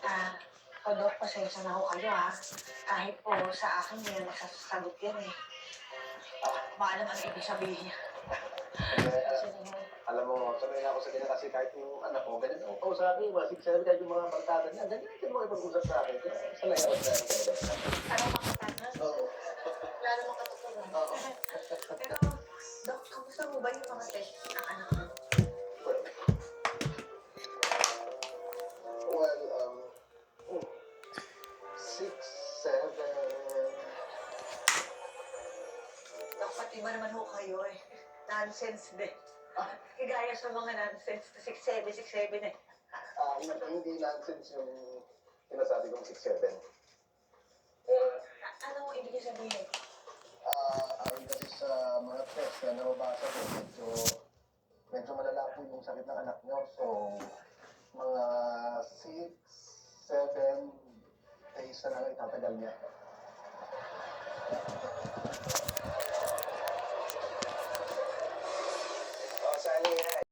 Ah, Dok, pasensya na ho kayo ha. Kahit po sa akin hindi na nagsasagot yan eh. Baka naman ang ibig sabihin niya. Sige ho. Alam mo, sanay na ako sa ganyan kasi kahit yung anak ko, ganyan ako kausapin, mga sinabi kahit yung mga barkada niya, ganyan din mga ipag-usap sa akin. Kaya sanay ako sa ganyan. Parang makatakas. Oo. Lalo makatutunan. Oo. Pero, Dok, kamusta mo ba yung mga test ng anak mo? Well, 6, 7. Dok, pati ba naman ho kayo eh? Nonsense din. Ah, Higaya sa mga nonsense na 6'7", 6'7" eh. hindi nonsense yung sinasabi kong 6, 7. Ano ibig sabihin? Ayon kasi sa mga test na nababasa ko, medyo malala po yung sakit ng anak niyo. So, mga 6, 7 days na lang itatagal niya.